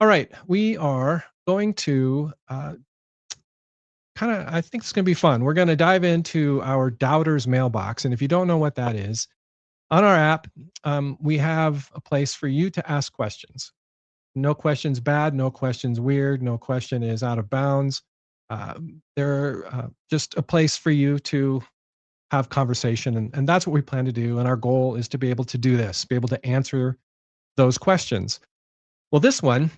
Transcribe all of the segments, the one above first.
All right, we are going to I think it's going to be fun. We're going to dive into our doubters mailbox. And if you don't know what that is, on our app, we have a place for you to ask questions. No questions bad, no questions weird, no question is out of bounds. They're just a place for you to have conversation. And that's what we plan to do. And our goal is to be able to do this, be able to answer those questions. Well, this one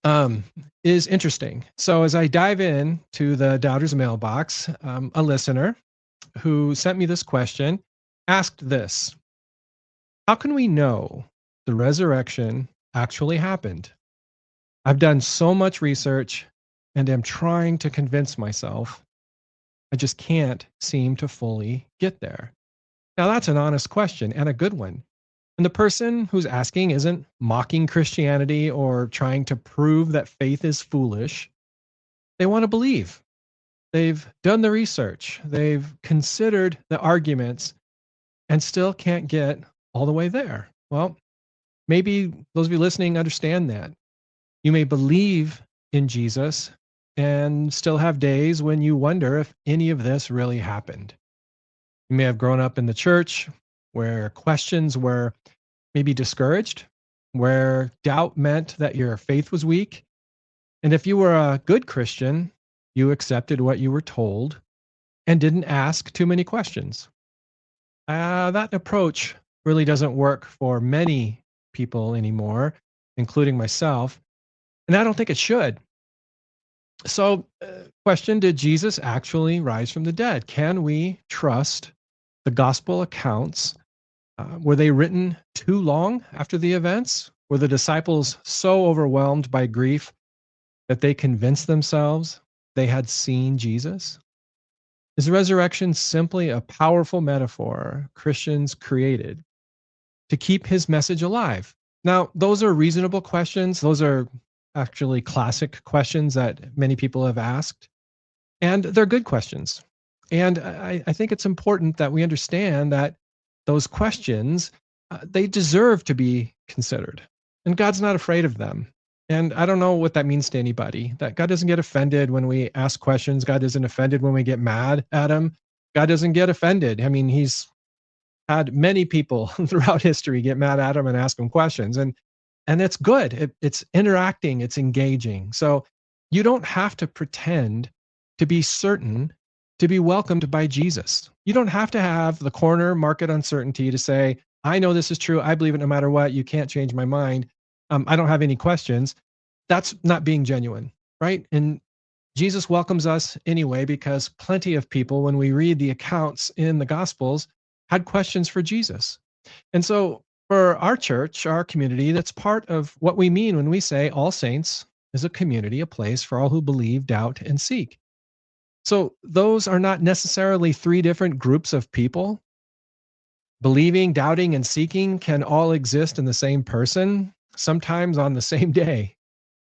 um, is interesting. So as I dive in to the doubter's mailbox, a listener who sent me this question asked this: how can we know the resurrection actually happened? I've done so much research and am trying to convince myself. I just can't seem to fully get there. Now, that's an honest question and a good one. And the person who's asking isn't mocking Christianity or trying to prove that faith is foolish. They want to believe. They've done the research, they've considered the arguments, and still can't get all the way there. Well, maybe those of you listening understand that. You may believe in Jesus and still have days when you wonder if any of this really happened. You may have grown up in the church where questions were maybe discouraged, where doubt meant that your faith was weak. And if you were a good Christian, you accepted what you were told and didn't ask too many questions. That approach really doesn't work for many people anymore, including myself. And I don't think it should. So, question: did Jesus actually rise from the dead? Can we trust the gospel accounts? Were they written too long after the events? Were the disciples so overwhelmed by grief that they convinced themselves they had seen Jesus? Is the resurrection simply a powerful metaphor Christians created to keep his message alive? Now, those are reasonable questions. Those are actually classic questions that many people have asked, and they're good questions. And I think it's important that we understand that those questions, they deserve to be considered. And God's not afraid of them. And I don't know what that means to anybody, that God doesn't get offended when we ask questions. God isn't offended when we get mad at him. God doesn't get offended. I mean, he's had many people throughout history get mad at him and ask him questions. And it's good. It's interacting, it's engaging. So you don't have to pretend to be certain to be welcomed by Jesus. You don't have to have the corner market uncertainty to say, I know this is true. I believe it no matter what. You can't change my mind. I don't have any questions. That's not being genuine, right? And Jesus welcomes us anyway, because plenty of people, when we read the accounts in the Gospels, had questions for Jesus. And so for our church, our community, that's part of what we mean when we say All Saints is a community, a place for all who believe, doubt, and seek. So those are not necessarily three different groups of people. Believing, doubting, and seeking can all exist in the same person, sometimes on the same day.